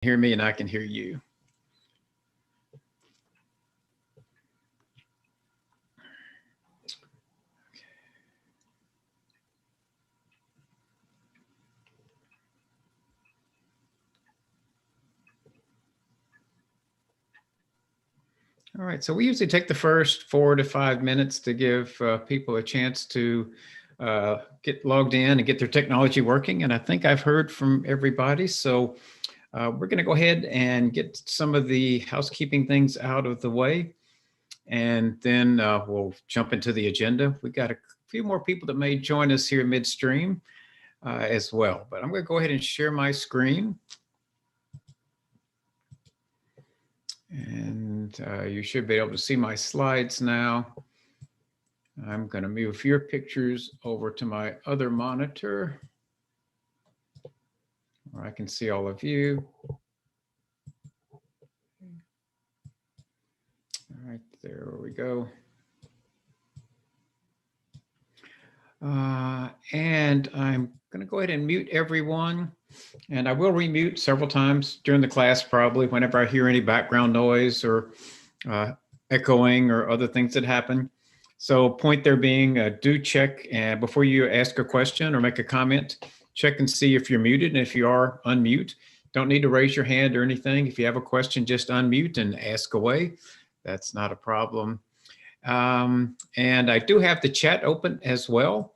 Hear me and I can hear you. All right, so we usually take the first 4 to 5 minutes to give people a chance to get logged in and get their technology working. And I think I've heard from everybody. So we're going to go ahead and get some of the housekeeping things out of the way. And then we'll jump into the agenda. We got a few more people that may join us here midstream as well. But I'm going to go ahead and share my screen. And you should be able to see my slides now. I'm going to move your pictures over to my other monitor where I can see all of you. All right, there we go. And I'm going to go ahead and mute everyone. And I will remute several times during the class, probably whenever I hear any background noise or echoing or other things that happen. So point there being, do check before you ask a question or make a comment, check and see if you're muted. And if you are, unmute. Don't need to raise your hand or anything. If you have a question, just unmute and ask away. That's not a problem. And I do have the chat open as well.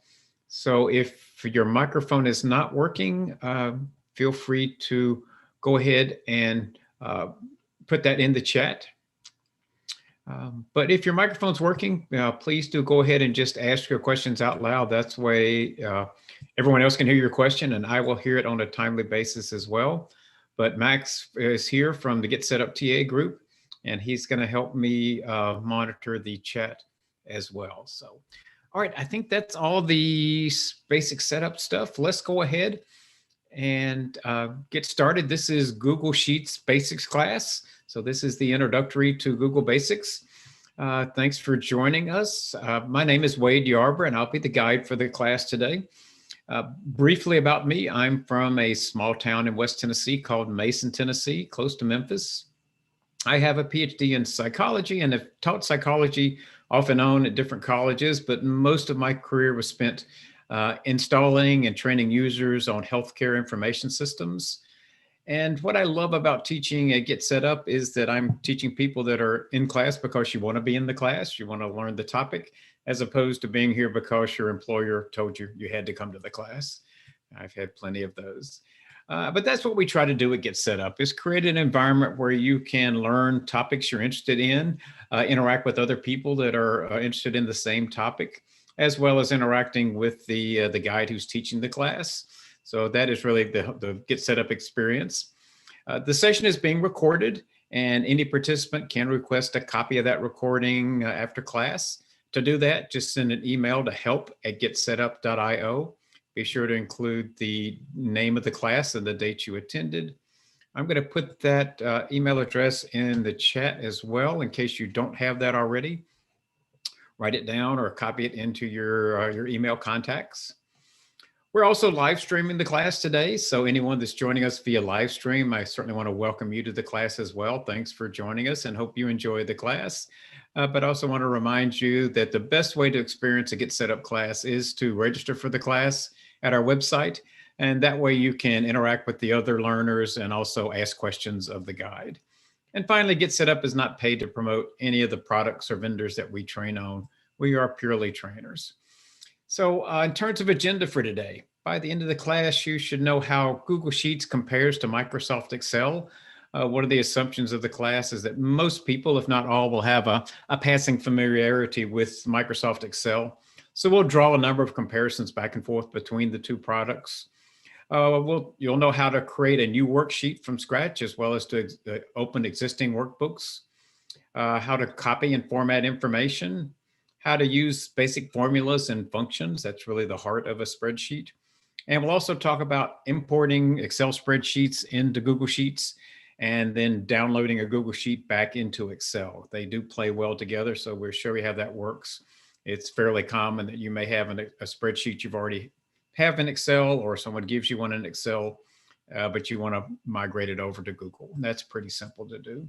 So if your microphone is not working, feel free to go ahead and put that in the chat. But if your microphone's working, please do go ahead and just ask your questions out loud. That's way everyone else can hear your question and I will hear it on a timely basis as well. But Max is here from the Get Set Up TA group, and he's going to help me monitor the chat as well. So, all right, I think that's all the basic setup stuff. Let's go ahead and get started. This is Google Sheets Basics class. So this is the introductory to Google Basics. Thanks for joining us. My name is Wade Yarber, and I'll be the guide for the class today. Briefly about me, I'm from a small town in West Tennessee called Mason, Tennessee, close to Memphis. I have a PhD in psychology and have taught psychology off and on at different colleges, but most of my career was spent installing and training users on healthcare information systems. And what I love about teaching at Get Set Up is that I'm teaching people that are in class because you want to be in the class, you want to learn the topic, as opposed to being here because your employer told you you had to come to the class. I've had plenty of those. But that's what we try to do at Get Set Up, is create an environment where you can learn topics you're interested in, interact with other people that are interested in the same topic, as well as interacting with the guide who's teaching the class. So that is really the Get Set Up experience. The session is being recorded, and any participant can request a copy of that recording after class. To do that, just send an email to help@getsetup.io. Be sure to include the name of the class and the date you attended. I'm going to put that email address in the chat as well, in case you don't have that already. Write it down or copy it into your email contacts. We're also live streaming the class today, so anyone that's joining us via live stream, I certainly want to welcome you to the class as well. Thanks for joining us and hope you enjoy the class. But I also want to remind you that the best way to experience a Get Set Up class is to register for the class at our website, and that way you can interact with the other learners and also ask questions of the guide. And finally, Get Set Up is not paid to promote any of the products or vendors that we train on. We are purely trainers. So in terms of agenda for today, by the end of the class, you should know how Google Sheets compares to Microsoft Excel. One of the assumptions of the class is that most people, if not all, will have a passing familiarity with Microsoft Excel. So we'll draw a number of comparisons back and forth between the two products. You'll know how to create a new worksheet from scratch, as well as to open existing workbooks, how to copy and format information, how to use basic formulas and functions. That's really the heart of a spreadsheet. And we'll also talk about importing Excel spreadsheets into Google Sheets and then downloading a Google Sheet back into Excel. They do play well together, so we're sure we have that works. It's fairly common that you may have a spreadsheet you've already have in Excel, or someone gives you one in Excel. but you want to migrate it over to Google. That's pretty simple to do.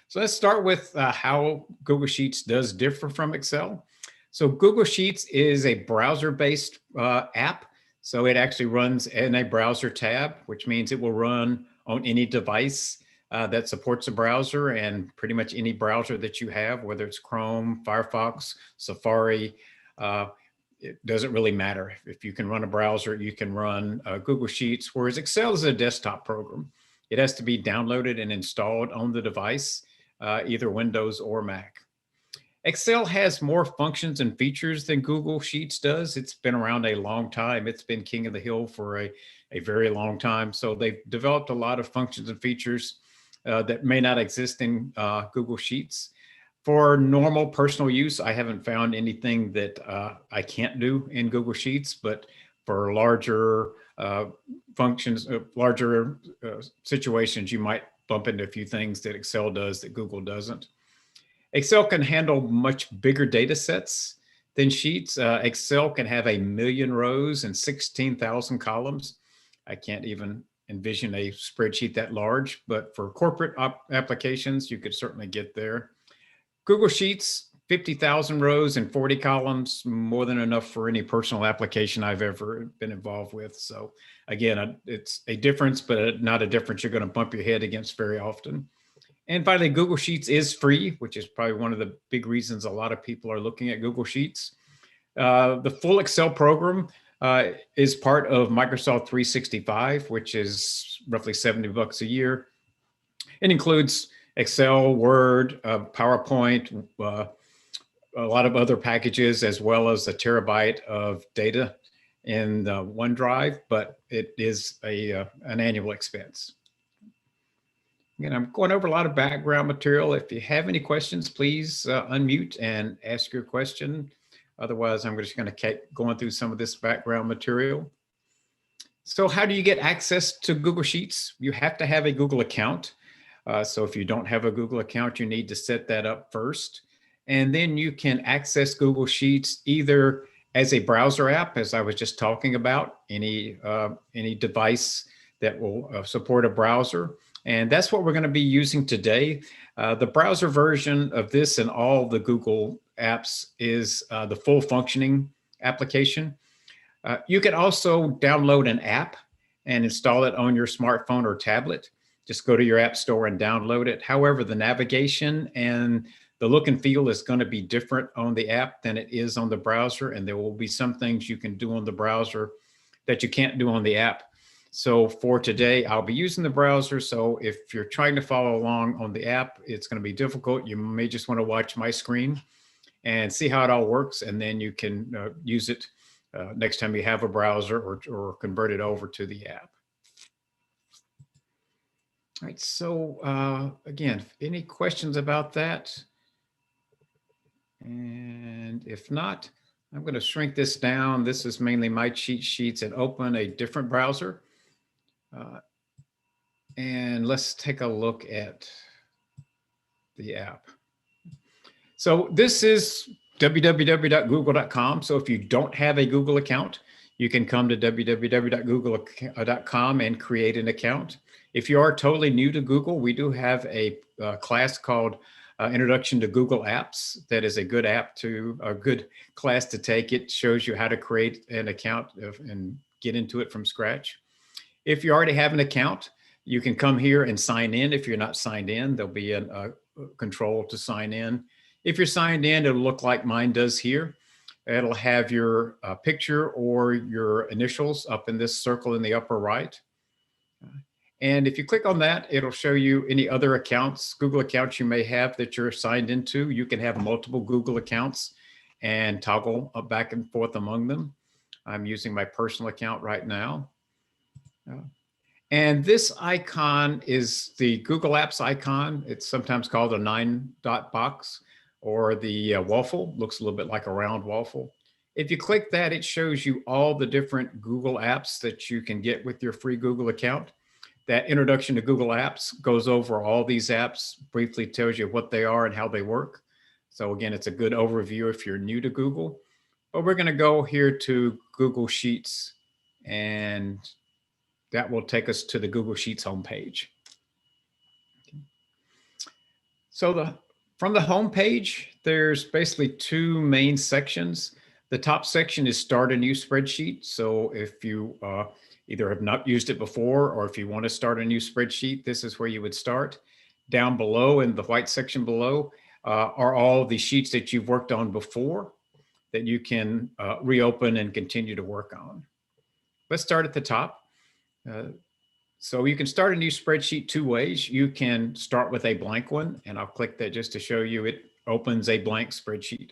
So let's start with how Google Sheets does differ from Excel. So Google Sheets is a browser-based app. So it actually runs in a browser tab, which means it will run on any device that supports a browser, and pretty much any browser that you have, whether it's Chrome, Firefox, Safari. It doesn't really matter. If you can run a browser, you can run Google Sheets, whereas Excel is a desktop program. It has to be downloaded and installed on the device, either Windows or Mac. Excel has more functions and features than Google Sheets does. It's been around a long time. It's been king of the hill for a very long time. So they've developed a lot of functions and features that may not exist in Google Sheets. For normal personal use, I haven't found anything that I can't do in Google Sheets, but for larger functions, larger situations, you might bump into a few things that Excel does that Google doesn't. Excel can handle much bigger data sets than Sheets. Excel can have 1 million rows and 16,000 columns. I can't even envision a spreadsheet that large, but for corporate applications, you could certainly get there. Google Sheets, 50,000 rows and 40 columns, more than enough for any personal application I've ever been involved with. So again, it's a difference, but not a difference you're going to bump your head against very often. And finally, Google Sheets is free, which is probably one of the big reasons a lot of people are looking at Google Sheets. The full Excel program is part of Microsoft 365, which is roughly $70 a year. It includes Excel, Word, PowerPoint, a lot of other packages, as well as a terabyte of data in OneDrive, but it is an annual expense. Again, I'm going over a lot of background material. If you have any questions, please unmute and ask your question. Otherwise, I'm just going to keep going through some of this background material. So how do you get access to Google Sheets? You have to have a Google account. So if you don't have a Google account, you need to set that up first. And then you can access Google Sheets either as a browser app, as I was just talking about, any device that will support a browser. And that's what we're going to be using today. The browser version of this and all the Google apps is the full functioning application. You can also download an app and install it on your smartphone or tablet. Just go to your app store and download it. However, the navigation and the look and feel is going to be different on the app than it is on the browser. And there will be some things you can do on the browser that you can't do on the app. So for today, I'll be using the browser. So if you're trying to follow along on the app, it's going to be difficult. You may just want to watch my screen and see how it all works. And then you can use it next time you have a browser or convert it over to the app. All right, so again, any questions about that? And if not, I'm going to shrink this down. This is mainly my cheat sheets and open a different browser. And let's take a look at the app. So this is www.google.com. So if you don't have a Google account, you can come to www.google.com and create an account. If you are totally new to Google, we do have a class called Introduction to Google Apps. That is a good class to take. It shows you how to create an account and get into it from scratch. If you already have an account, you can come here and sign in. If you're not signed in, there'll be a control to sign in. If you're signed in, it'll look like mine does here. It'll have your picture or your initials up in this circle in the upper right. And if you click on that, it'll show you any other accounts, Google accounts you may have that you're signed into. You can have multiple Google accounts and toggle back and forth among them. I'm using my personal account right now. And this icon is the Google Apps icon. It's sometimes called a 9-dot box or the waffle. Looks a little bit like a round waffle. If you click that, it shows you all the different Google apps that you can get with your free Google account. That introduction to Google Apps goes over all these apps, briefly tells you what they are and how they work. So again, it's a good overview if you're new to Google. But we're going to go here to Google Sheets and that will take us to the Google Sheets homepage. So from the home page, there's basically two main sections. The top section is Start a New Spreadsheet. So if you either have not used it before, or if you want to start a new spreadsheet, this is where you would start. Down below, in the white section below, are all the sheets that you've worked on before that you can reopen and continue to work on. Let's start at the top. So you can start a new spreadsheet two ways. You can start with a blank one, and I'll click that just to show you it opens a blank spreadsheet,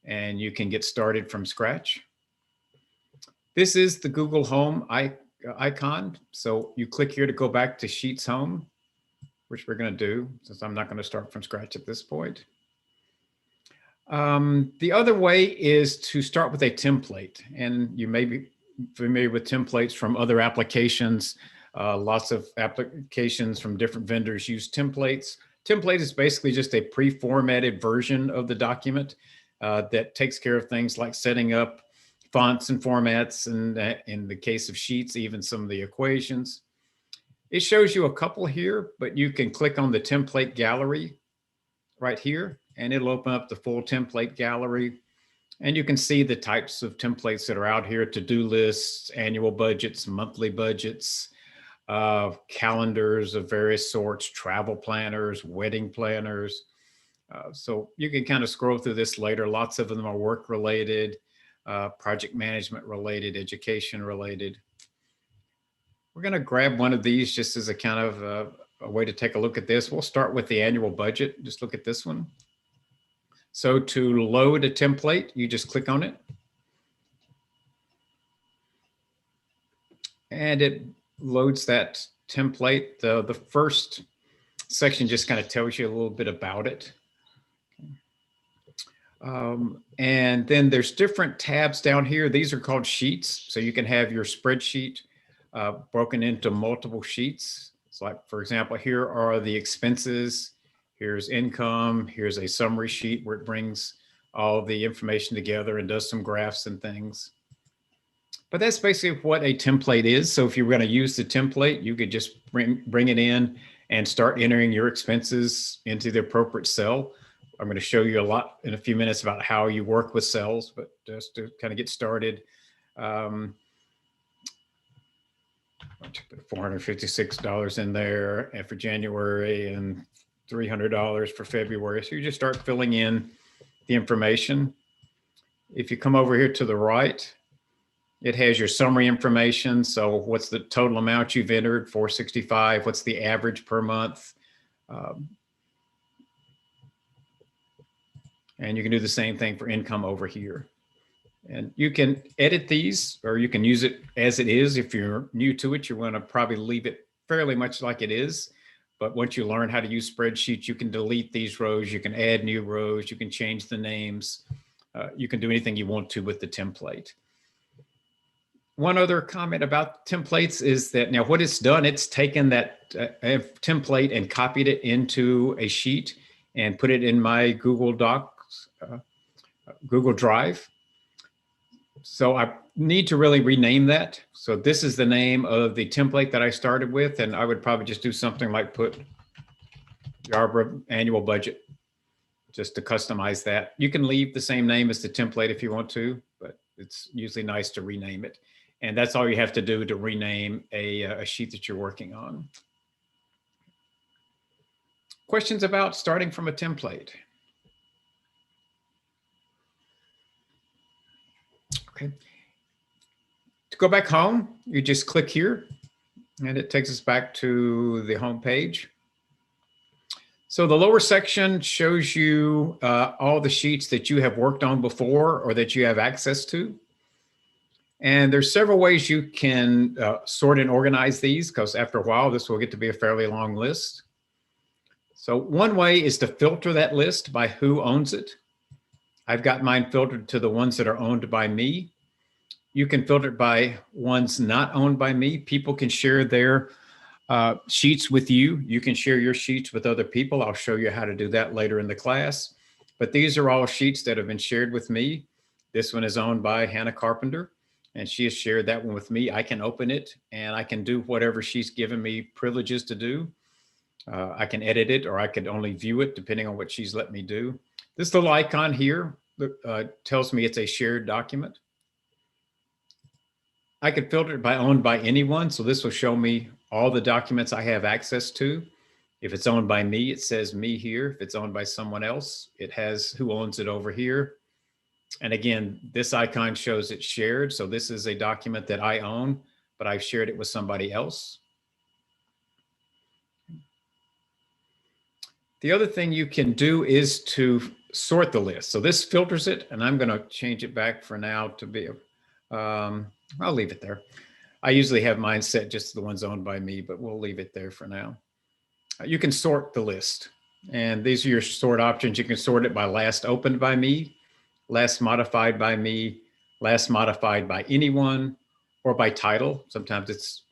and you can get started from scratch. This is the Google Home icon. So you click here to go back to Sheets Home, which we're going to do since I'm not going to start from scratch at this point. The other way is to start with a template, and you may be familiar with templates from other applications. Lots of applications from different vendors use templates. Template is basically just a pre-formatted version of the document that takes care of things like setting up fonts and formats, and in the case of sheets, even some of the equations. It shows you a couple here, but you can click on the template gallery right here, and it'll open up the full template gallery. And you can see the types of templates that are out here: to-do lists, annual budgets, monthly budgets, calendars of various sorts, travel planners, wedding planners. So you can kind of scroll through this later. Lots of them are work related, project management related, education related. We're going to grab one of these just as a kind of a way to take a look at this. We'll start with the annual budget. Just look at this one. So to load a template, you just click on it. And it loads that template. The first section just kind of tells you a little bit about it. And then there's different tabs down here. These are called sheets. So you can have your spreadsheet broken into multiple sheets. So like, for example, here are the expenses. Here's income. Here's a summary sheet where it brings all the information together and does some graphs and things. But that's basically what a template is. So if you're going to use the template, you could just bring it in and start entering your expenses into the appropriate cell. I'm going to show you a lot in a few minutes about how you work with cells, but just to kind of get started. I'll put $456 in there and for January, and $300 for February. So you just start filling in the information. If you come over here to the right, it has your summary information. So what's the total amount you've entered? 465. What's the average per month? And you can do the same thing for income over here. And you can edit these, or you can use it as it is. If you're new to it, you want to probably leave it fairly much like it is. But once you learn how to use spreadsheets, you can delete these rows, you can add new rows, you can change the names. You can do anything you want to with the template. One other comment about templates is that now what it's done, it's taken that template and copied it into a sheet and put it in my Google Docs, Google Drive. So I need to really rename that. So this is the name of the template that I started with, and I would probably just do something like put Yarborough annual budget, just to customize that. You can leave the same name as the template if you want to, but it's usually nice to rename it. And that's all you have to do to rename a sheet that you're working on. Questions about starting from a template? Okay. To go back home, you just click here and it takes us back to the home page. So the lower section shows you all the sheets that you have worked on before or that you have access to. And there's several ways you can sort and organize these, because after a while, this will get to be a fairly long list. So one way is to filter that list by who owns it. I've got mine filtered to the ones that are owned by me. You can filter it by ones not owned by me. People can share their sheets with you. You can share your sheets with other people. I'll show you how to do that later in the class. But these are all sheets that have been shared with me. This one is owned by Hannah Carpenter. and she has shared that one with me. I can open it and I can do whatever she's given me privileges to do. I can edit it, or I could only view it depending on what she's let me do. This little icon here tells me it's a shared document. I could filter it by owned by anyone. So this will show me all the documents I have access to. If it's owned by me, it says me here. If it's owned by someone else, it has who owns it over here. And again, this icon shows it's shared. So this is a document that I own, but I've shared it with somebody else. The other thing you can do is to sort the list. So this filters it, and I'm going to change it back for now to be, I'll leave it there. I usually have mine set just the ones owned by me, but we'll leave it there for now. You can sort the list, and these are your sort options. You can sort it by last opened by me, last modified by me, last modified by anyone, or by title. Sometimes it's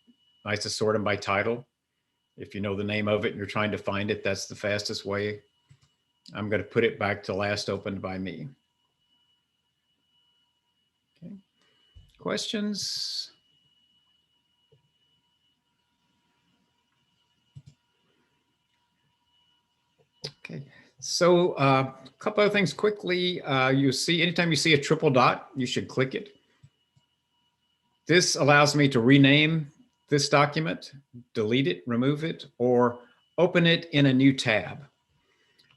nice to sort them by title. If you know the name of it and you're trying to find it, that's the fastest way. I'm going to put it back to last opened by me. Okay. Questions? Okay, so a couple of things quickly. You see, anytime you see a triple dot, you should click it. This allows me to rename this document, delete it, remove it, or open it in a new tab.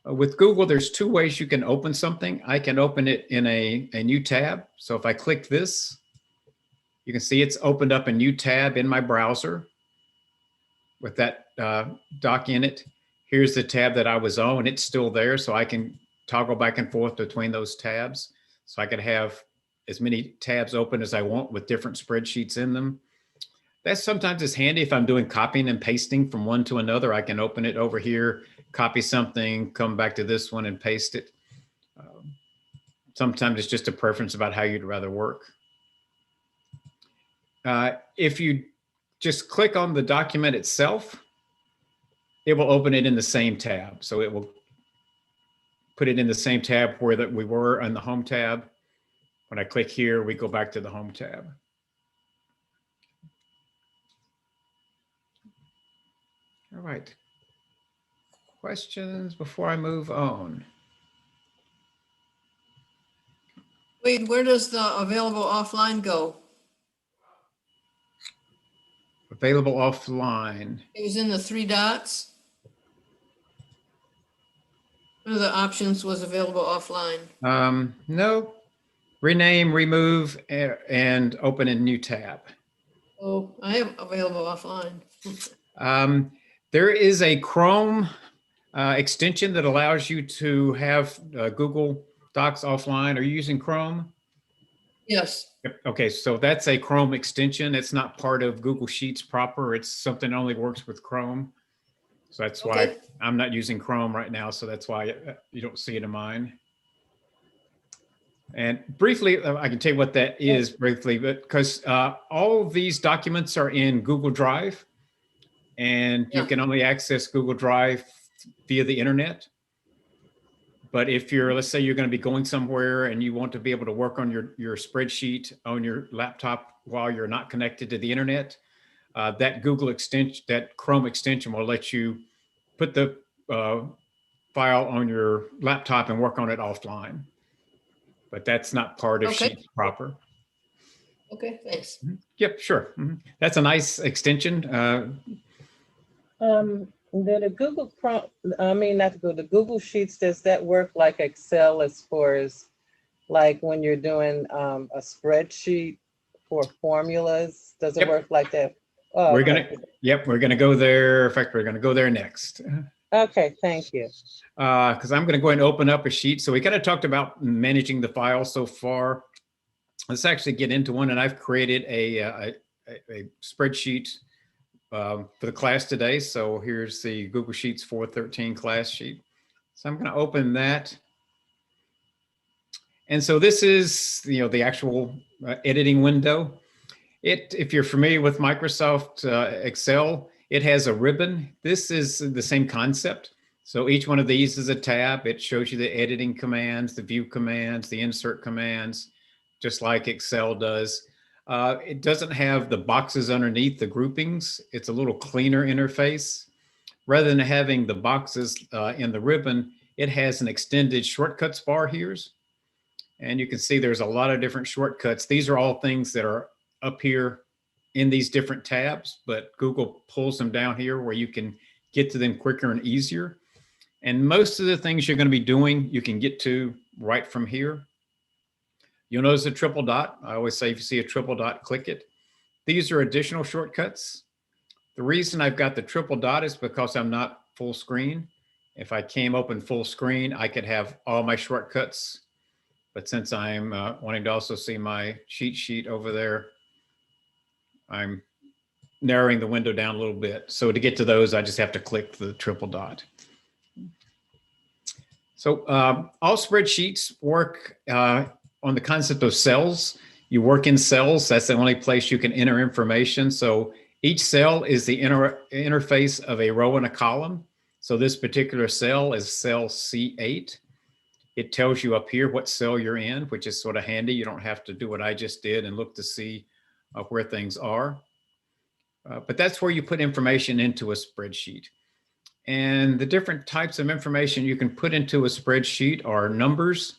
With Google, there's two ways you can open something. I can open it in a new tab. So if I click this, you can see it's opened up a new tab in my browser with that doc in it. Here's the tab that I was on. It's still there, so I can toggle back and forth between those tabs. So I could have as many tabs open as I want with different spreadsheets in them. That sometimes is handy if I'm doing copying and pasting from one to another. I can open it over here, copy something, come back to this one and paste it. Sometimes it's just a preference about how you'd rather work. If you just click on the document itself, it will open it in the same tab. So it will put it in the same tab where that we were on the home tab. When I click here, we go back to the home tab. All right. Questions before I move on? Wade, where does the available offline go? Available offline. It was in the three dots. One of the options was available offline. No. Rename, remove, and open a new tab. Oh, I have available offline. There is a Chrome extension that allows you to have Google Docs offline. Are you using Chrome? Yes. Yep. Okay, so that's a Chrome extension. It's not part of Google Sheets proper. It's something that only works with Chrome. So that's why I'm not using Chrome right now. So that's why you don't see it in mine. And briefly, I can tell you what that is briefly, but because all of these documents are in Google Drive, and you can only access Google Drive via the internet. But if you're, let's say you're going to be going somewhere and you want to be able to work on your spreadsheet on your laptop while you're not connected to the internet, that Google extension, that Chrome extension will let you put the file on your laptop and work on it offline. But that's not part of Sheets proper. Okay, thanks. Yep, sure. That's a nice extension. The Google Chrome, the Google Sheets, does that work like Excel as far as like when you're doing a spreadsheet for formulas? Does it work like that? Oh, we're gonna go there. In fact, we're gonna go there next. Okay, thank you. Because I'm going to go ahead and open up a sheet. So we kind of talked about managing the file so far. Let's actually get into one. And I've created a spreadsheet for the class today. So here's the Google Sheets 413 class sheet. So I'm going to open that. And so this is, the actual editing window. If you're familiar with Microsoft Excel, it has a ribbon. This is the same concept. So each one of these is a tab. It shows you the editing commands, the view commands, the insert commands, just like Excel does. It doesn't have the boxes underneath the groupings. It's a little cleaner interface. Rather than having the boxes in the ribbon, it has an extended shortcuts bar here. And you can see there's a lot of different shortcuts. These are all things that are up here in these different tabs, but Google pulls them down here where you can get to them quicker and easier. And most of the things you're going to be doing, you can get to right from here. You'll notice a triple dot. I always say if you see a triple dot, click it. These are additional shortcuts. The reason I've got the triple dot is because I'm not full screen. If I came open full screen, I could have all my shortcuts. But since I'm wanting to also see my cheat sheet over there, I'm narrowing the window down a little bit. So to get to those, I just have to click the triple dot. So all spreadsheets work on the concept of cells. You work in cells. That's the only place you can enter information. So each cell is the interface of a row and a column. So this particular cell is cell C8. It tells you up here what cell you're in, which is sort of handy. You don't have to do what I just did and look to see where things are. But that's where you put information into a spreadsheet. And the different types of information you can put into a spreadsheet are numbers,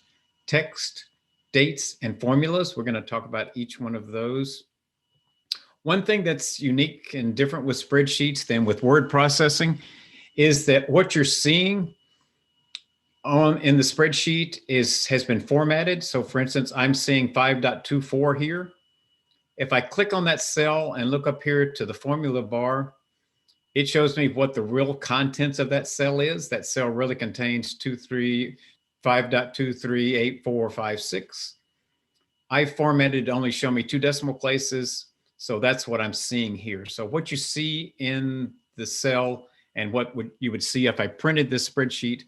text, dates, and formulas. We're going to talk about each one of those. One thing that's unique and different with spreadsheets than with word processing is that what you're seeing in the spreadsheet has been formatted. So for instance, I'm seeing 5.24 here. If I click on that cell and look up here to the formula bar, it shows me what the real contents of that cell is. That cell really contains 5.238456. I formatted to only show me 2 decimal places. So that's what I'm seeing here. So what you see in the cell and what you would see if I printed this spreadsheet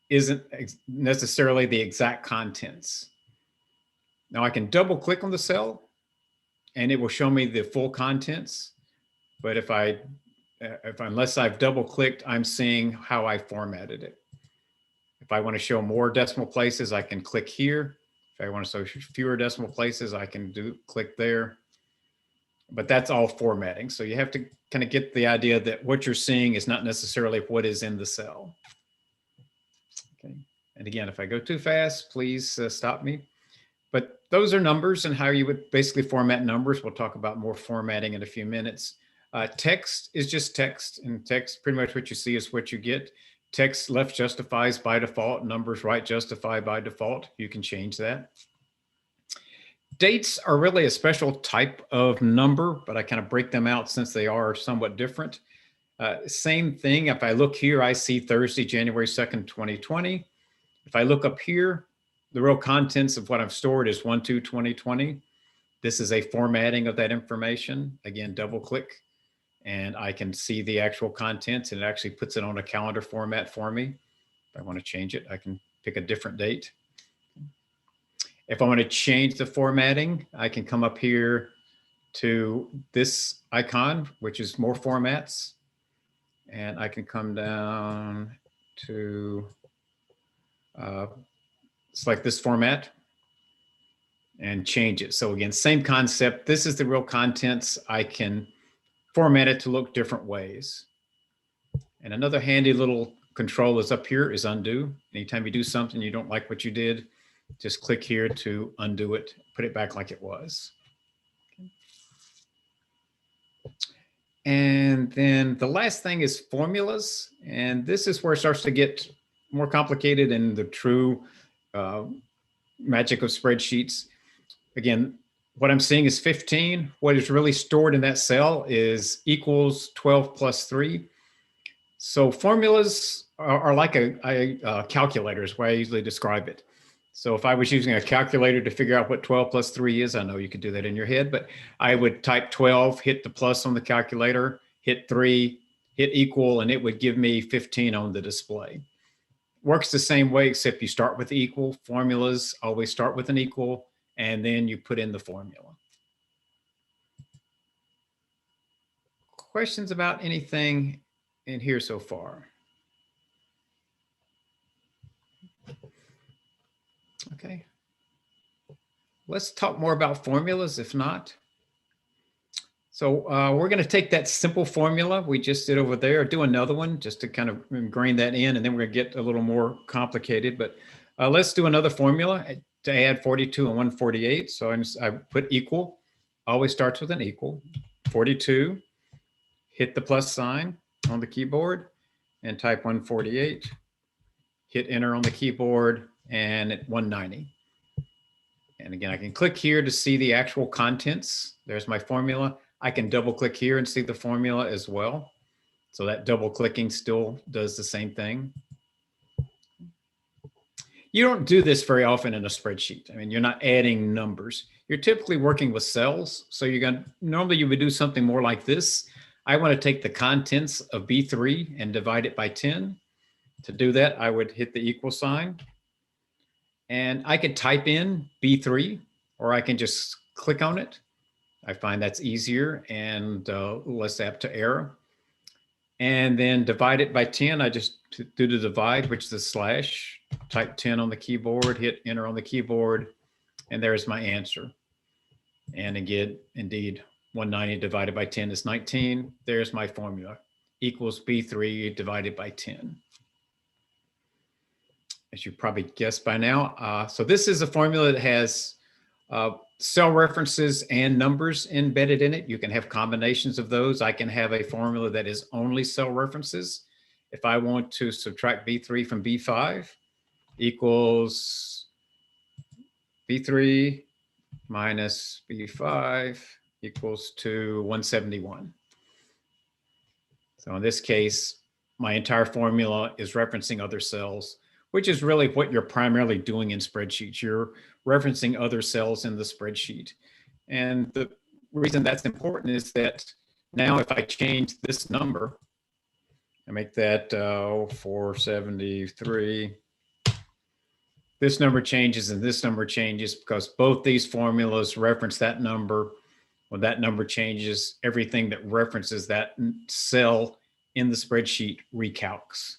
isn't necessarily the exact contents. Now I can double click on the cell and it will show me the full contents. But unless I've double clicked, I'm seeing how I formatted it. If I want to show more decimal places, I can click here. If I want to show fewer decimal places, I can click there. But that's all formatting. So you have to kind of get the idea that what you're seeing is not necessarily what is in the cell. Okay. And again, if I go too fast, please stop me. But those are numbers and how you would basically format numbers. We'll talk about more formatting in a few minutes. Text is just text, and text, pretty much what you see is what you get. Text left justifies by default, numbers right justify by default. You can change that. Dates are really a special type of number, but I kind of break them out since they are somewhat different. Same thing, if I look here, I see Thursday, January 2nd, 2020. If I look up here, the real contents of what I've stored is 1/2/2020. This is a formatting of that information. Again, double click and I can see the actual contents, and it actually puts it on a calendar format for me. If I want to change it, I can pick a different date. If I want to change the formatting, I can come up here to this icon, which is more formats. And I can come down to select this format and change it. So again, same concept. This is the real contents. I can format it to look different ways. And another handy little control is up here is undo. Anytime you do something you don't like what you did, just click here to undo it, put it back like it was. And then the last thing is formulas. And this is where it starts to get more complicated in the true magic of spreadsheets. Again, what I'm seeing is 15. What is really stored in that cell is equals 12 plus 3. So formulas are like a calculator is the way I usually describe it. So if I was using a calculator to figure out what 12 plus 3 is, I know you could do that in your head, but I would type 12, hit the plus on the calculator, hit 3, hit equal, and it would give me 15 on the display. Works the same way, except you start with equal. Formulas always start with an equal, and then you put in the formula. Questions about anything in here so far? Okay. let's talk more about formulas, if not. So we're going to take that simple formula we just did over there, do another one just to kind of ingrain that in, and then we're going to get a little more complicated. But let's do another formula to add 42 and 148. So I put equal, always starts with an equal. 42, hit the plus sign on the keyboard and type 148. Hit enter on the keyboard and at 190. And again, I can click here to see the actual contents. There's my formula. I can double click here and see the formula as well. So that double clicking still does the same thing. You don't do this very often in a spreadsheet. I mean, you're not adding numbers. You're typically working with cells. So you're going to, normally you would do something more like this. I want to take the contents of B3 and divide it by 10. To do that, I would hit the equal sign. And I could type in B3, or I can just click on it. I find that's easier and less apt to error. And then divide it by 10. I just do the divide, which is a slash, type 10 on the keyboard, hit enter on the keyboard, and there's my answer. And again, indeed, 190 divided by 10 is 19. There's my formula, equals B3 divided by 10. As you probably guessed by now. So this is a formula that has cell references and numbers embedded in it. You can have combinations of those. I can have a formula that is only cell references. If I want to subtract B3 from B5, equals B3 minus B5 equals to 171. So in this case, my entire formula is referencing other cells, which is really what you're primarily doing in spreadsheets. You're referencing other cells in the spreadsheet. And the reason that's important is that now if I change this number, I make that 473, this number changes and this number changes because both these formulas reference that number. When that number changes, everything that references that cell in the spreadsheet recalcs.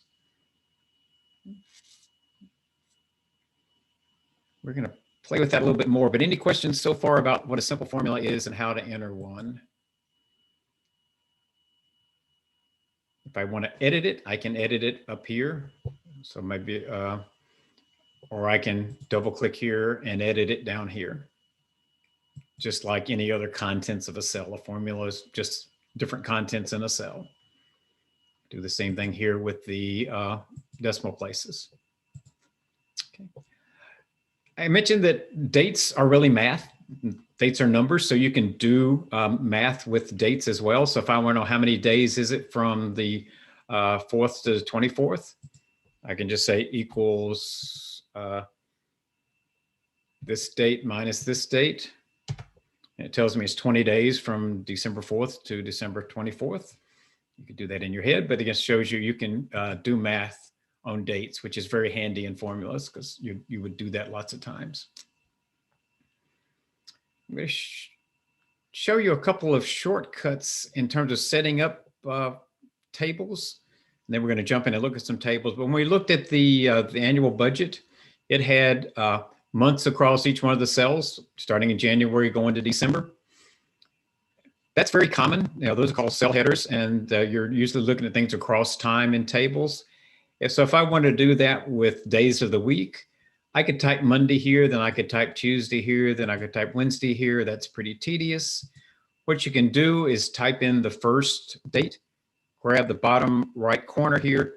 We're going to play with that a little bit more, but any questions so far about what a simple formula is and how to enter one? If I want to edit it, I can edit it up here. So maybe, or I can double click here and edit it down here. Just like any other contents of a cell. A formula is just different contents in a cell. Do the same thing here with the decimal places. Okay. I mentioned that dates are really math. Dates are numbers, so you can do math with dates as well. So if I want to know how many days is it from the 4th to the 24th, I can just say equals this date minus this date. And it tells me it's 20 days from December 4th to December 24th. You can do that in your head, but it just shows you can do math on dates, which is very handy in formulas because you would do that lots of times. I'm going to show you a couple of shortcuts in terms of setting up tables. And then we're going to jump in and look at some tables. But when we looked at the annual budget, it had months across each one of the cells, starting in January going to December. That's very common. Those are called cell headers, and you're usually looking at things across time in tables. So if I want to do that with days of the week, I could type Monday here, then I could type Tuesday here, then I could type Wednesday here. That's pretty tedious. What you can do is type in the first date, grab the bottom right corner here,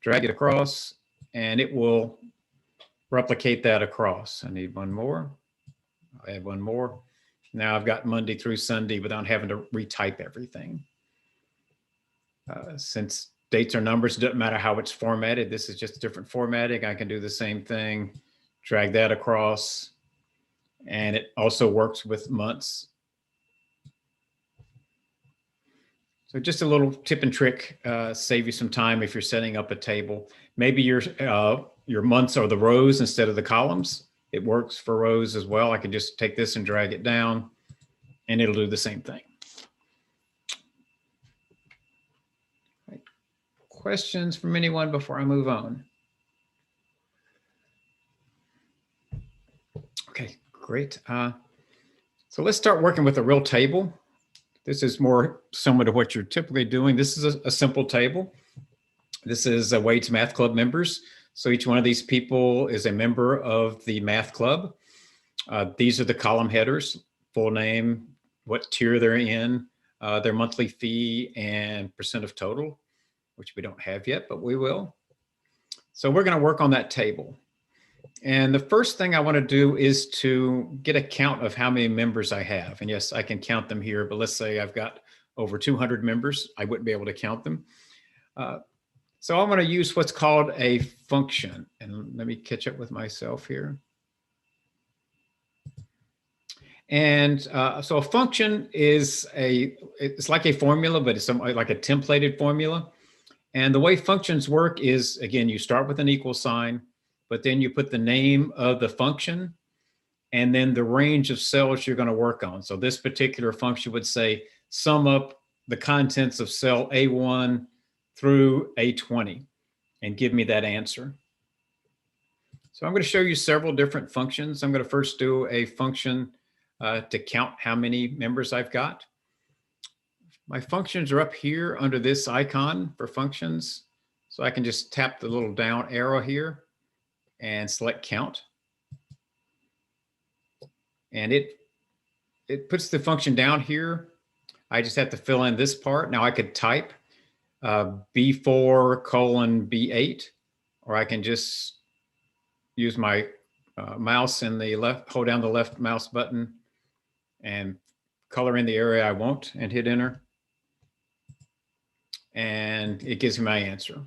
drag it across, and it will replicate that across. I need one more. I'll add one more. Now I've got Monday through Sunday without having to retype everything. Since dates are numbers, it doesn't matter how it's formatted. This is just different formatting. I can do the same thing, drag that across, and it also works with months. So just a little tip and trick, save you some time if you're setting up a table. Maybe your months are the rows instead of the columns. It works for rows as well. I can just take this and drag it down, and it'll do the same thing. Right. Questions from anyone before I move on? Okay, Great. So let's start working with a real table. This is more similar to what you're typically doing. This is a simple table. This is Wade's Math Club members. So each one of these people is a member of the math club. These are the column headers: full name, what tier they're in, their monthly fee, and percent of total, which we don't have yet, but we will. So we're going to work on that table. And the first thing I want to do is to get a count of how many members I have. And yes, I can count them here, but let's say I've got over 200 members. I wouldn't be able to count them. So I'm going to use what's called a function. And let me catch up with myself here. And so a function is it's like a formula, but it's like a templated formula. And the way functions work is, again, you start with an equal sign, but then you put the name of the function and then the range of cells you're going to work on. So this particular function would say, sum up the contents of cell A1 through A20 and give me that answer. So I'm going to show you several different functions. I'm going to first do a function to count how many members I've got. My functions are up here under this icon for functions. So I can just tap the little down arrow here and select count. And it puts the function down here. I just have to fill in this part. Now I could type B4 colon B8, or I can just use my mouse in the left, hold down the left mouse button and color in the area I want and hit enter. And it gives me my answer.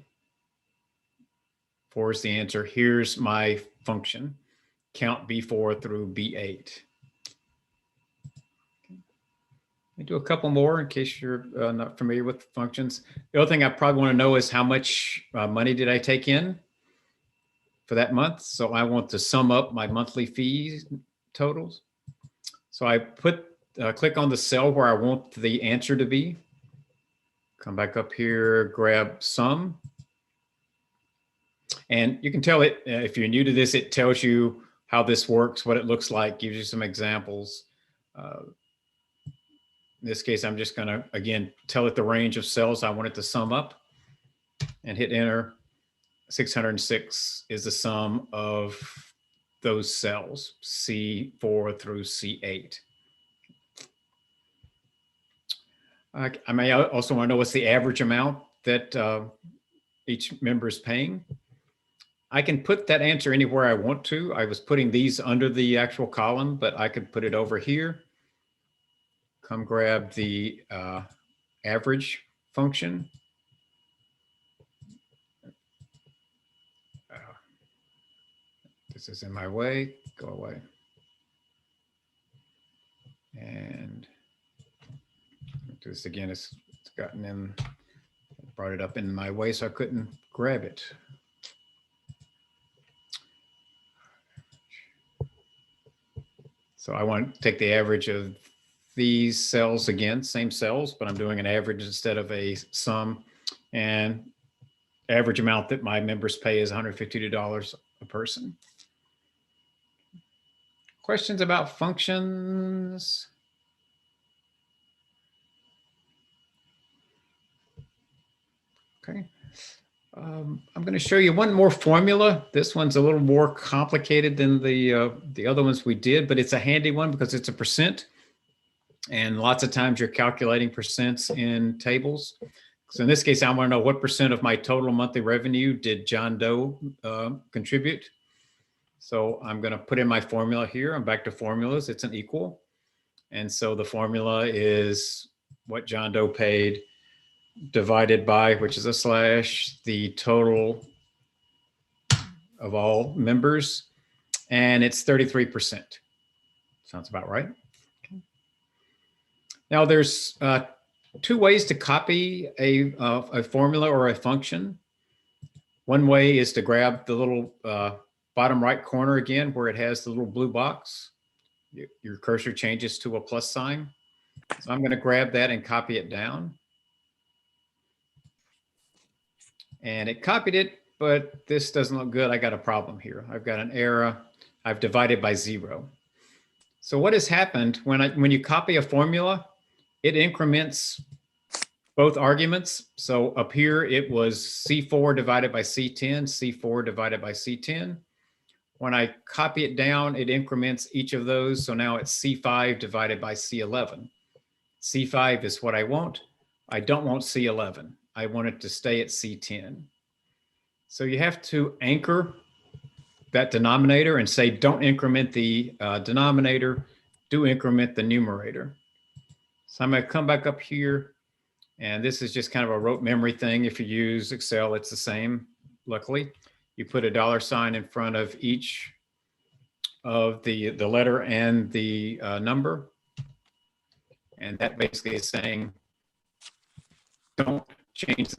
4 is the answer. Here's my function. Count B4 through B8. Let me do a couple more in case you're not familiar with functions. The other thing I probably want to know is how much money did I take in for that month. So I want to sum up my monthly fees totals. So I click on the cell where I want the answer to be. Come back up here, grab sum. And you can tell it, if you're new to this, it tells you how this works, what it looks like, gives you some examples. In this case, I'm just going to, again, tell it the range of cells I want it to sum up and hit enter. 606 is the sum of those cells, C4 through C8. I may also want to know what's the average amount that each member is paying. I can put that answer anywhere I want to. I was putting these under the actual column, but I could put it over here. Come grab the average function. This is in my way, go away. And do this again, it's gotten in, brought it up in my way so I couldn't grab it. So I want to take the average of these cells again, same cells, but I'm doing an average instead of a sum. And average amount that my members pay is $152 a person. Questions about functions? Okay. I'm going to show you one more formula. This one's a little more complicated than the other ones we did, but it's a handy one because it's a percent. And lots of times you're calculating percents in tables. So in this case, I want to know what percent of my total monthly revenue did John Doe contribute. So I'm going to put in my formula here. I'm back to formulas. It's an equal. And so the formula is what John Doe paid divided by, which is a slash, the total of all members. And it's 33%. Sounds about right. Okay. Now there's two ways to copy a formula or a function. One way is to grab the little bottom right corner again, where it has the little blue box. Your cursor changes to a plus sign. So I'm going to grab that and copy it down. And it copied it, but this doesn't look good. I got a problem here. I've got an error. I've divided by 0. So what has happened when you copy a formula, it increments both arguments. So up here, it was C4 divided by C10, C4 divided by C10. When I copy it down, it increments each of those. So now it's C5 divided by C11. C5 is what I want. I don't want C11. I want it to stay at C10. So you have to anchor that denominator and say, don't increment the denominator, do increment the numerator. So I'm going to come back up here, and this is just kind of a rote memory thing. If you use Excel, it's the same, luckily. You put a $ in front of each of the letter and the number. And that basically is saying, don't change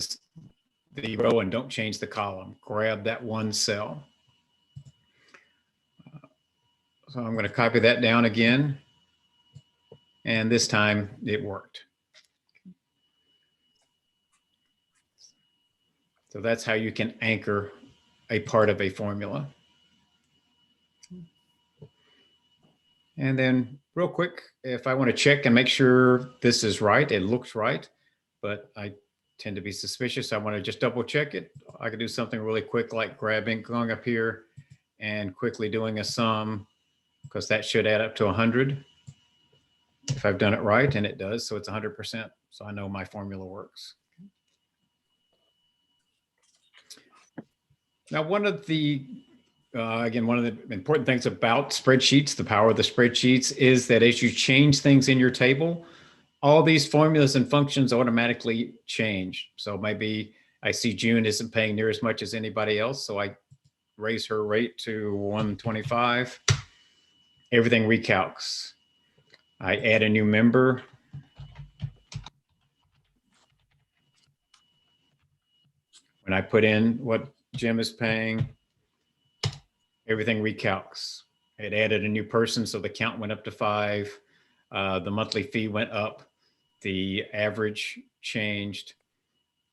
the row and don't change the column. Grab that one cell. So I'm going to copy that down again. And this time it worked. So that's how you can anchor a part of a formula. And then real quick, if I want to check and make sure this is right, it looks right, but I tend to be suspicious. I want to just double check it. I could do something really quick, like going up here and quickly doing a sum, because that should add up to 100. If I've done it right, and it does, so it's 100%. So I know my formula works. Now, one of the important things about spreadsheets, the power of the spreadsheets, is that as you change things in your table, all these formulas and functions automatically change. So maybe I see June isn't paying near as much as anybody else, so I raise her rate to 125. Everything recalcs. I add a new member. When I put in what Jim is paying, everything recalcs. It added a new person, so the count went up to 5. The monthly fee went up. The average changed.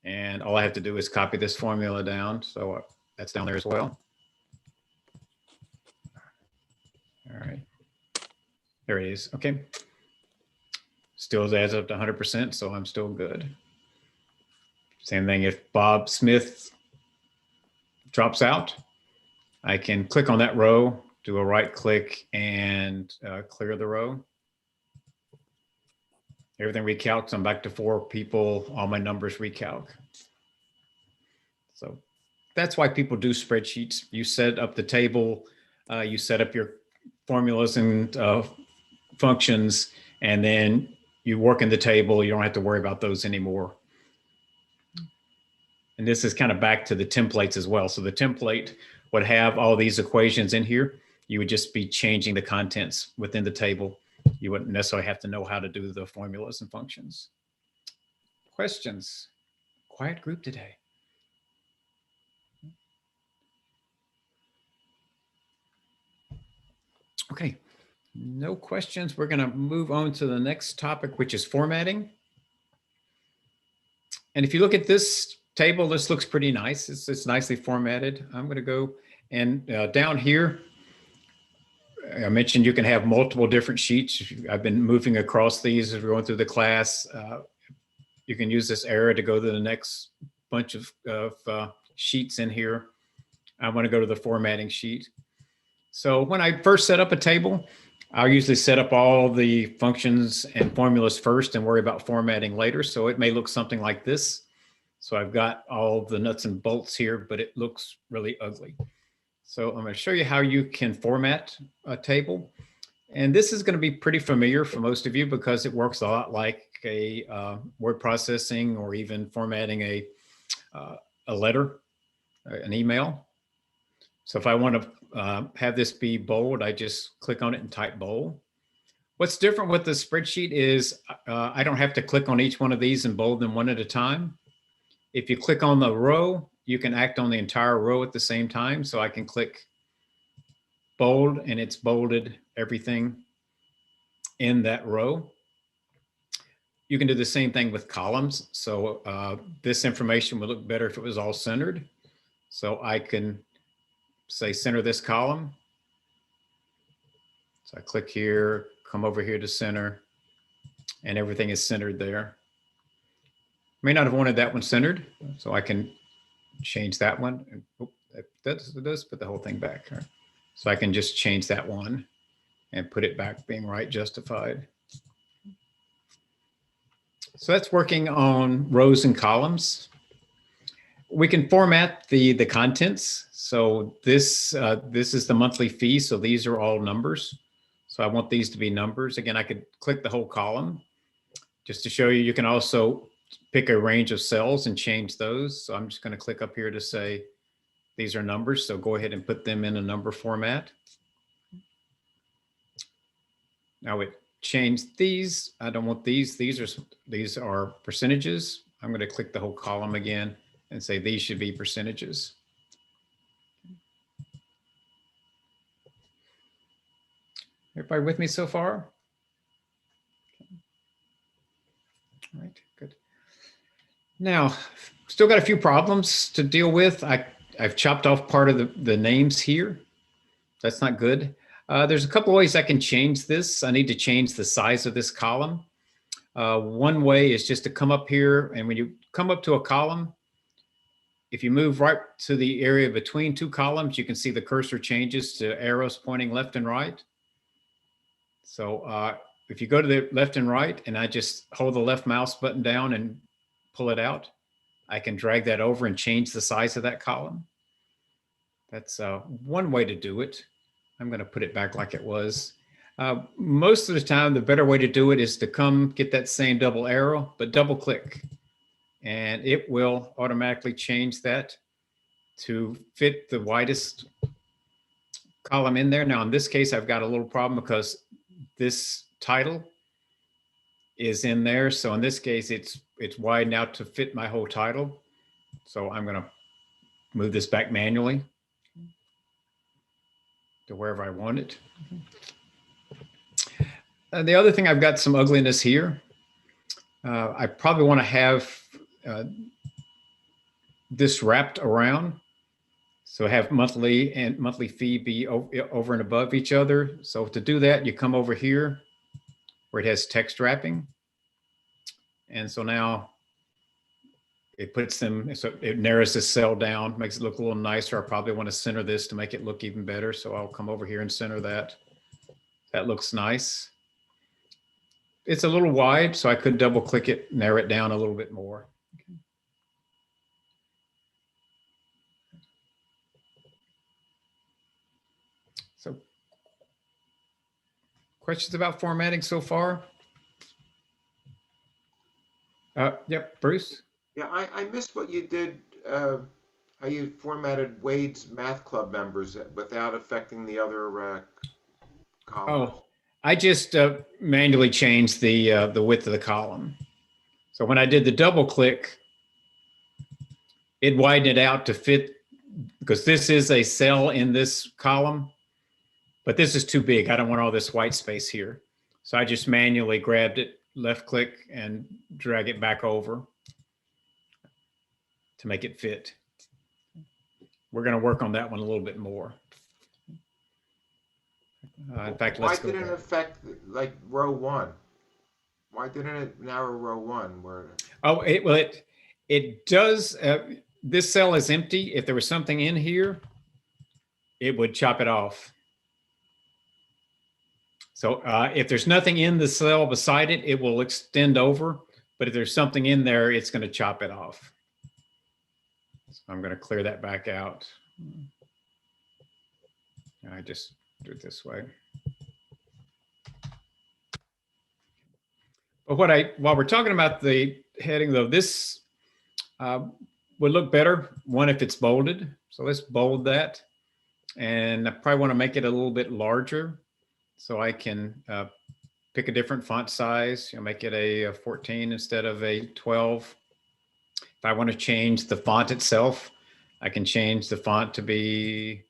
And all I have to do is copy this formula down. So that's down there as well. All right. There it is. Okay. Still adds up to 100%, so I'm still good. Same thing if Bob Smith drops out, I can click on that row, do a right click, and clear the row. Everything recalcs. I'm back to 4 people. All my numbers recalc. So that's why people do spreadsheets. You set up the table, you set up your formulas and functions, and then you work in the table. You don't have to worry about those anymore. And this is kind of back to the templates as well. So the template would have all these equations in here. You would just be changing the contents within the table. You wouldn't necessarily have to know how to do the formulas and functions. Questions? Quiet group today. Okay, no questions. We're going to move on to the next topic, which is formatting. And if you look at this table, this looks pretty nice. It's nicely formatted. I'm going to go and down here, I mentioned you can have multiple different sheets. I've been moving across these as we're going through the class. You can use this arrow to go to the next bunch of sheets in here. I want to go to the formatting sheet. So when I first set up a table, I'll usually set up all the functions and formulas first and worry about formatting later. So it may look something like this. So I've got all the nuts and bolts here, but it looks really ugly. So I'm going to show you how you can format a table. And this is going to be pretty familiar for most of you because it works a lot like a word processing or even formatting a letter, an email. So if I want to have this be bold, I just click on it and type bold. What's different with the spreadsheet is I don't have to click on each one of these and bold them one at a time. If you click on the row, you can act on the entire row at the same time. So I can click bold and it's bolded everything in that row. You can do the same thing with columns. So this information would look better if it was all centered. So I can say center this column. So I click here, come over here to center, and everything is centered there. May not have wanted that one centered, so I can change that one. And, oh, that does put the whole thing back. Right? So I can just change that one and put it back being right justified. So that's working on rows and columns. We can format the contents. So this is the monthly fee. So these are all numbers. So I want these to be numbers. Again, I could click the whole column just to show you. You can also pick a range of cells and change those. So I'm just going to click up here to say these are numbers. So go ahead and put them in a number format. Now it changed these. I don't want these. These are percentages. I'm going to click the whole column again and say these should be percentages. Everybody with me so far? All right, good. Now, still got a few problems to deal with. I've chopped off part of the names here. That's not good. There's a couple of ways I can change this. I need to change the size of this column. One way is just to come up here, and when you come up to a column, if you move right to the area between two columns, you can see the cursor changes to arrows pointing left and right. So if you go to the left and right, and I just hold the left mouse button down and pull it out, I can drag that over and change the size of that column. That's one way to do it. I'm going to put it back like it was. Most of the time, the better way to do it is to come get that same double arrow, but double click. And it will automatically change that to fit the widest column in there. Now, in this case, I've got a little problem because this title is in there. So in this case, it's widened out to fit my whole title. So I'm going to move this back manually to wherever I want it. The other thing, I've got some ugliness here. I probably want to have this wrapped around. So have monthly and monthly fee be over and above each other. So to do that, you come over here where it has text wrapping. And so now it puts them, so it narrows this cell down, makes it look a little nicer. I probably want to center this to make it look even better. So I'll come over here and center that. That looks nice. It's a little wide, so I could double click it, narrow it down a little bit more. Okay. So, questions about formatting so far? Yep, Bruce? Yeah, I missed what you did, how you formatted Wade's Math Club members without affecting the other columns. Oh, I just manually changed the width of the column. So when I did the double click, it widened it out to fit, because this is a cell in this column, but this is too big. I don't want all this white space here. So I just manually grabbed it, left click, and drag it back over to make it fit. We're going to work on that one a little bit more. In fact, why let's go didn't it back. affect like row one? Why didn't it narrow row one? Where? Oh, it does. This cell is empty. If there was something in here, it would chop it off. So if there's nothing in the cell beside it, it will extend over. But if there's something in there, it's going to chop it off. So I'm going to clear that back out. I just do it this way. But while we're talking about the heading though, this would look better, one, if it's bolded. So let's bold that. And I probably want to make it a little bit larger. So I can pick a different font size, make it a 14 instead of a 12. If I want to change the font itself, I can change the font to be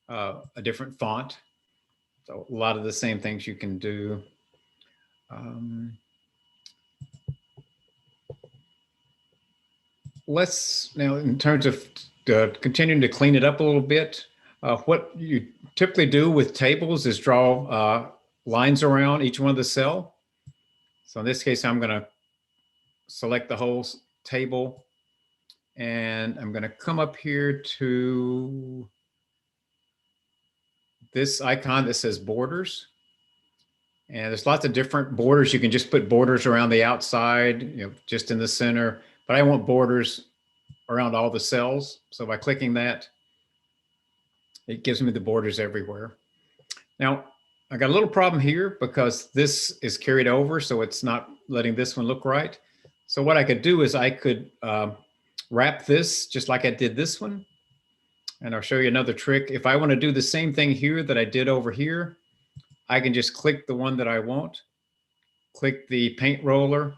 a different font. So a lot of the same things you can do. Let's now, in terms of continuing to clean it up a little bit, What you typically do with tables is draw lines around each one of the cell. So in this case, I'm going to select the whole table, and I'm going to come up here to this icon that says borders. And there's lots of different borders. You can just put borders around the outside, just in the center, but I want borders around all the cells. So by clicking that, it gives me the borders everywhere. Now, I got a little problem here because this is carried over, so it's not letting this one look right. So what I could do is I could wrap this just like I did this one. And I'll show you another trick. If I want to do the same thing here that I did over here, I can just click the one that I want, click the paint roller,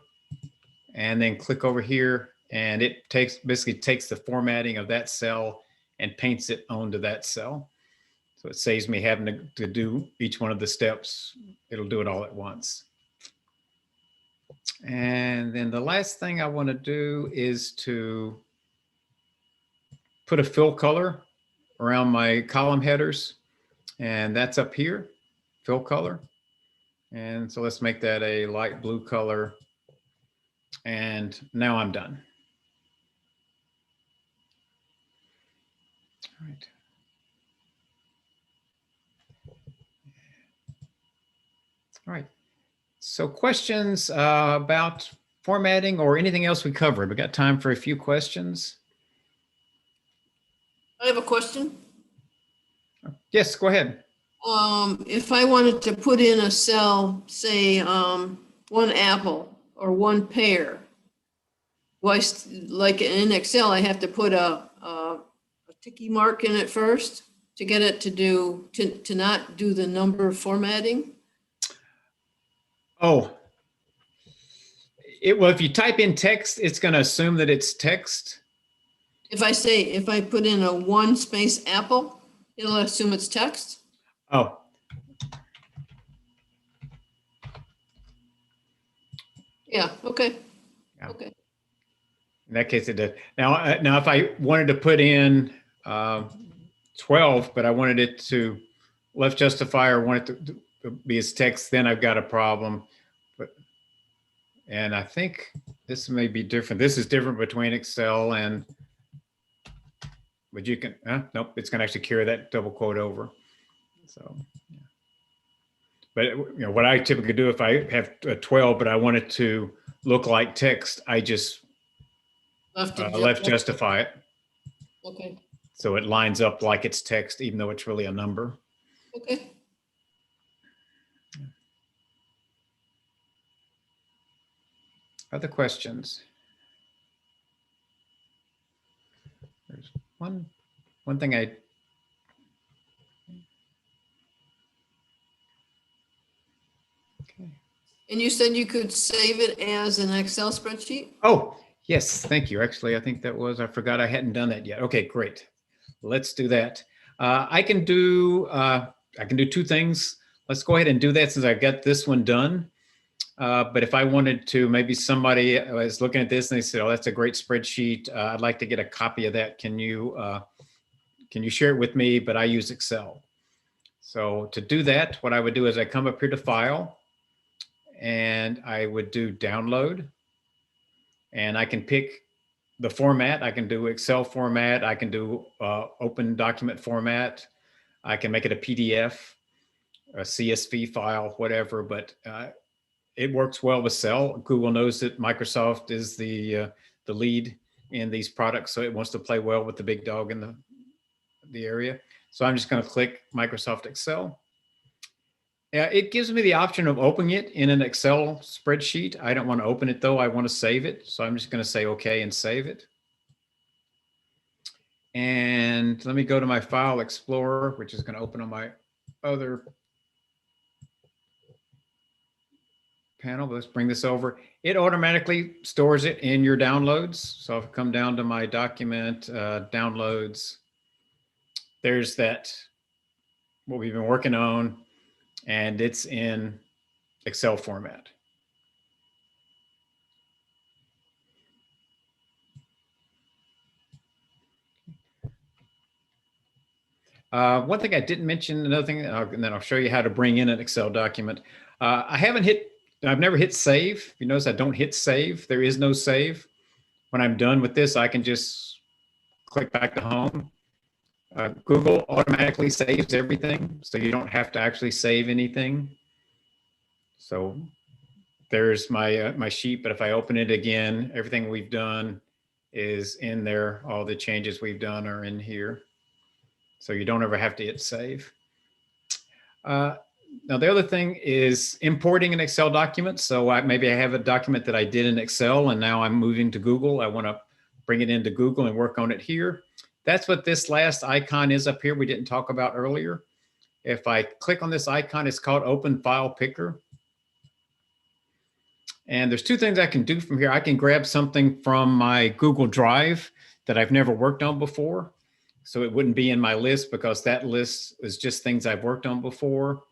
and then click over here, and it basically takes the formatting of that cell and paints it onto that cell. So it saves me having to do each one of the steps. It'll do it all at once. And then the last thing I want to do is to put a fill color around my column headers. And that's up here, fill color. And so let's make that a light blue color. And now I'm done. All right. All right. So questions about formatting or anything else we covered? We got time for a few questions. I have a question. Yes, go ahead. If I wanted to put in a cell, say, one apple or one pear, like in Excel, I have to put a ticky mark in it first to get it to not do the number formatting? Oh, well, if you type in text, it's going to assume that it's text. If I put in a one space apple, it'll assume it's text? Oh, Yeah, okay. Yeah. Okay. in that case it did. Now if I wanted to put in 12, but I wanted it to left justify or want it to be as text, then I've got a problem. And I think this may be different. This is different between Excel and, but you can, nope, it's going to actually carry that double quote over. So, yeah. But what I typically do if I have a 12, but I want it to look like text, I just left justify it. Okay, So it lines up like it's text, even though it's really a number. okay. Other questions? There's one thing I. Okay. And you said you could save it as an Excel spreadsheet? Oh, yes, thank you. Actually, I think I forgot I hadn't done that yet. Okay, great. Let's do that. I can do two things. Let's go ahead and do that since I got this one done. But if I wanted to, maybe somebody was looking at this and they said, "Oh, that's a great spreadsheet. I'd like to get a copy of that. Can you share it with me?" But I use Excel. So to do that, what I would do is I come up here to File, and I would do Download, and I can pick the format. I can do Excel format. I can do open document format. I can make it a PDF, a CSV file, whatever. But it works well with Excel. Google knows that Microsoft is the lead in these products, so it wants to play well with the big dog in the area. So I'm just going to click Microsoft Excel. It gives me the option of opening it in an Excel spreadsheet. I don't want to open it though. I want to save it. So I'm just going to say okay and save it. And let me go to my File Explorer, which is going to open on my other panel. Let's bring this over. It automatically stores it in your downloads. So if I come down to my document, downloads, there's that, what we've been working on, and it's in Excel format. One thing I didn't mention, another thing, and then I'll show you how to bring in an Excel document. I've never hit save. If you notice, I don't hit save. There is no save. When I'm done with this, I can just click back to home. Google automatically saves everything, so you don't have to actually save anything. So there's my sheet, but if I open it again, everything we've done is in there. All the changes we've done are in here. So you don't ever have to hit save. Now the other thing is importing an Excel document. So maybe I have a document that I did in Excel and now I'm moving to Google. I want to bring it into Google and work on it here. That's what this last icon is up here we didn't talk about earlier. If I click on this icon, it's called Open File Picker. And there's two things I can do from here. I can grab something from my Google Drive that I've never worked on before. So it wouldn't be in my list because that list is just things I've worked on before.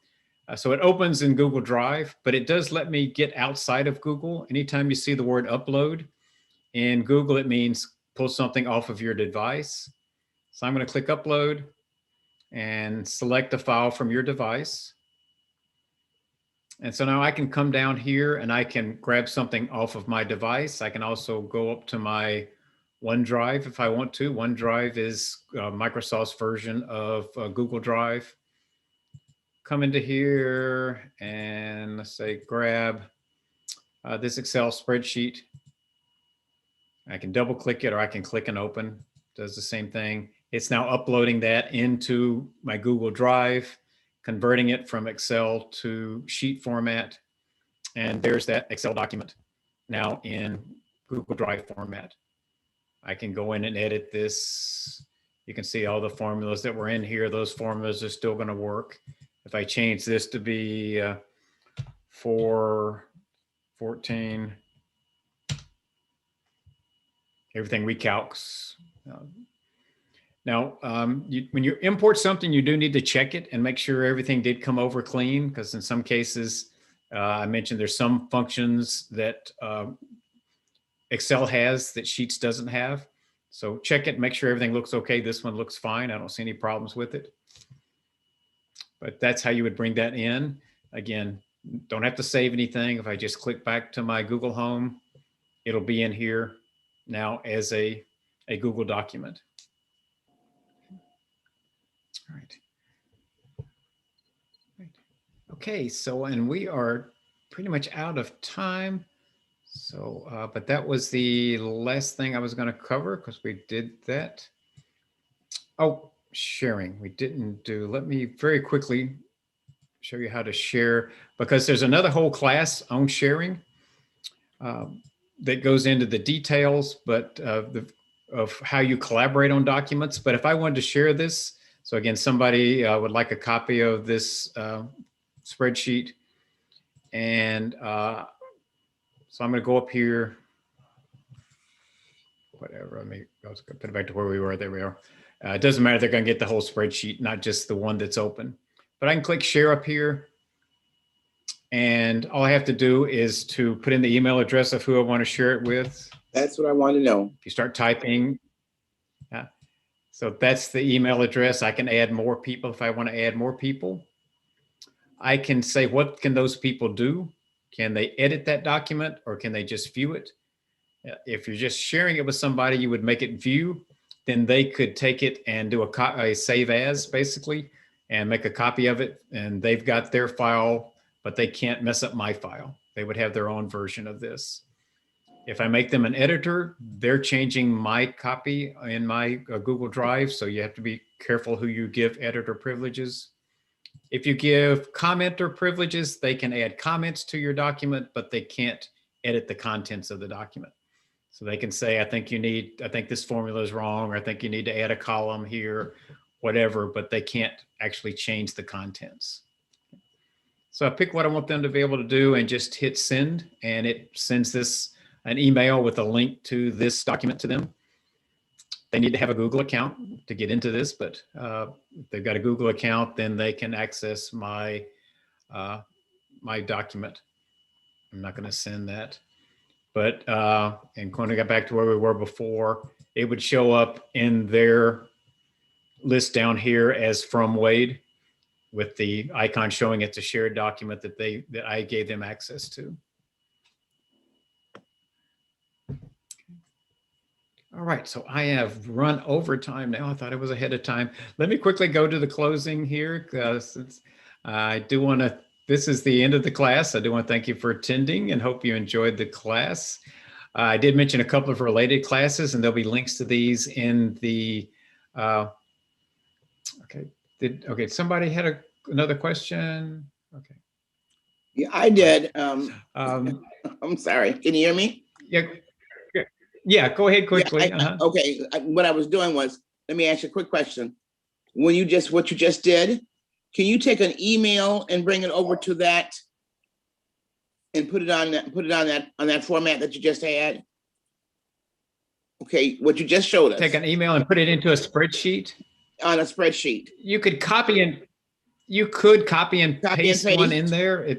So it opens in Google Drive, but it does let me get outside of Google. Anytime you see the word upload in Google, it means pull something off of your device. So I'm going to click upload and select a file from your device. And so now I can come down here and I can grab something off of my device. I can also go up to my OneDrive if I want to. OneDrive is Microsoft's version of Google Drive. Come into here and let's say grab this Excel spreadsheet. I can double click it or I can click and open. Does the same thing. It's now uploading that into my Google Drive, converting it from Excel to sheet format. And there's that Excel document now in Google Drive format. I can go in and edit this. You can see all the formulas that were in here. Those formulas are still going to work. If I change this to be 414, everything recalcs. Now, when you import something, you do need to check it and make sure everything did come over clean, because in some cases, I mentioned there's some functions that Excel has that Sheets doesn't have. So check it, make sure everything looks okay. This one looks fine. I don't see any problems with it. But that's how you would bring that in. Again, don't have to save anything. If I just click back to my Google Home, it'll be in here now as a Google document. All right. Okay, so, and we are pretty much out of time. So, but that was the last thing I was going to cover because we did that. Oh, sharing, we didn't do. Let me very quickly show you how to share, because there's another whole class on sharing that goes into the details, but of how you collaborate on documents. But if I wanted to share this, so again, somebody would like a copy of this spreadsheet, and so I'm going to go up here, whatever, let's put it back to where we were. There we are. It doesn't matter. They're going to get the whole spreadsheet, not just the one that's open. But I can click share up here. And all I have to do is to put in the email address of who I want to share it with. That's what I want to know. If you start typing, so that's the email address. I can add more people if I want to add more people. I can say, what can those people do? Can they edit that document or can they just view it? If you're just sharing it with somebody, you would make it view. Then they could take it and do a save as, basically, and make a copy of it. And they've got their file, but they can't mess up my file. They would have their own version of this. If I make them an editor, they're changing my copy in my Google Drive. So you have to be careful who you give editor privileges. If you give commenter privileges, they can add comments to your document, but they can't edit the contents of the document. So they can say, I think this formula is wrong, or I think you need to add a column here, whatever, but they can't actually change the contents. So I pick what I want them to be able to do and just hit send, and it sends an email with a link to this document to them. They need to have a Google account to get into this, but if they've got a Google account, then they can access my document. I'm not going to send that, but and when I got back to where we were before, it would show up in their list down here as from Wade with the icon showing it's a shared document that I gave them access to. All right, so I have run over time now. I thought I was ahead of time. Let me quickly go to the closing here since I do want to, this is the end of the class. I do want to thank you for attending and hope you enjoyed the class. I did mention a couple of related classes, and there'll be links to these in the, okay, somebody had another question? Okay. Yeah, I did. Um, I'm sorry. Can you hear me? yeah, go ahead quickly. Okay. What I was doing was, let me ask you a quick question. What you just did, can you take an email and bring it over to that and put it on that format that you just had? Okay, what you just showed us. Take an email and put it into a spreadsheet. On a spreadsheet. You could copy and paste one in there.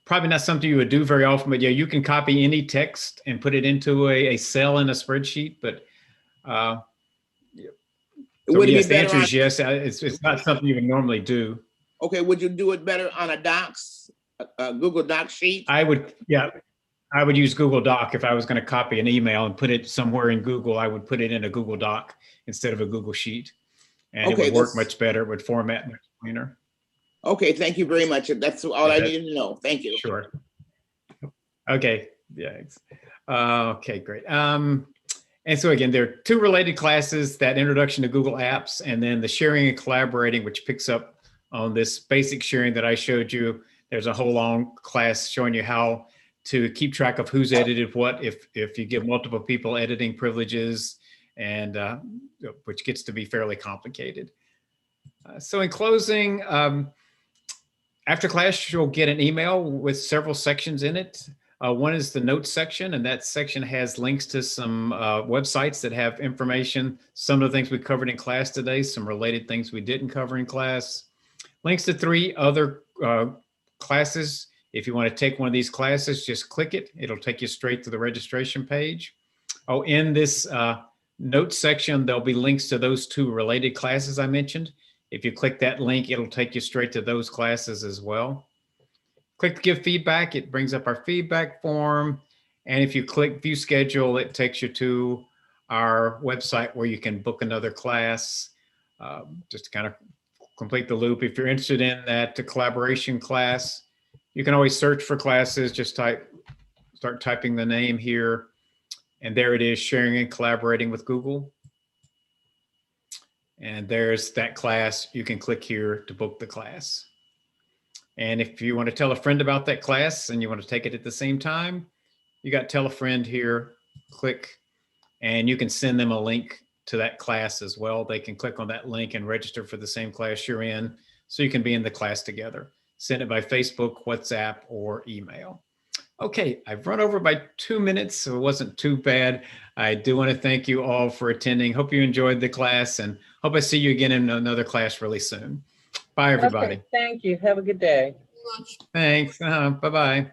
Probably not something you would do very often, but yeah, you can copy any text and put it into a cell in a spreadsheet. But Would it yes, be the better answer is yes. It's not something you would normally do. Okay, would you do it better on a Docs, Google Doc sheet? I would use Google Doc if I was going to copy an email and put it somewhere in Google. I would put it in a Google Doc instead of a Google Sheet, and it would work much better. It would format much cleaner. Okay, thank you very much. That's all I needed to know. Thank you. Sure. Okay. Yeah. Okay, great. And so again, there are two related classes, that introduction to Google Apps, and then the sharing and collaborating, which picks up on this basic sharing that I showed you. There's a whole long class showing you how to keep track of who's edited what, if you give multiple people editing privileges, and which gets to be fairly complicated. So in closing, after class, you'll get an email with several sections in it. One is the notes section, and that section has links to some websites that have information, some of the things we covered in class today, some related things we didn't cover in class. Links to 3 other classes. If you want to take one of these classes, just click it. It'll take you straight to the registration page. Oh, in this notes section, there'll be links to those 2 related classes I mentioned. If you click that link, it'll take you straight to those classes as well. Click give feedback. It brings up our feedback form. And if you click view schedule, it takes you to our website where you can book another class, just to kind of complete the loop. If you're interested in that collaboration class, you can always search for classes. Just start typing the name here. And there it is, sharing and collaborating with Google. And there's that class. You can click here to book the class. And if you want to tell a friend about that class and you want to take it at the same time, you got tell a friend here, click, and you can send them a link to that class as well. They can click on that link and register for the same class you're in, so you can be in the class together. Send it by Facebook, WhatsApp, or email. Okay, I've run over by 2 minutes, so it wasn't too bad. I do want to thank you all for attending. Hope you enjoyed the class, and hope I see you again in another class really soon. Bye, everybody. Okay, thank you. Have a good day. Thanks. Bye-bye.